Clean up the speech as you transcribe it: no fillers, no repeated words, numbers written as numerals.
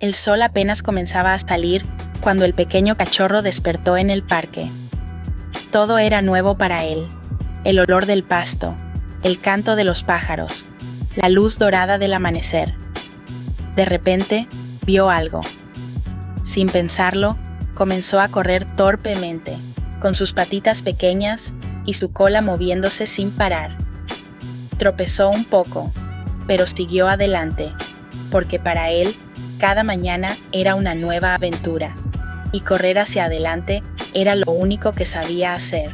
El sol apenas comenzaba a salir cuando el pequeño cachorro despertó en el parque. Todo era nuevo para él: el olor del pasto, el canto de los pájaros, la luz dorada del amanecer. De repente, vio algo. Sin pensarlo, comenzó a correr torpemente, con sus patitas pequeñas y su cola moviéndose sin parar. Tropezó un poco, pero siguió adelante, porque para él, cada mañana era una nueva aventura, y correr hacia adelante era lo único que sabía hacer.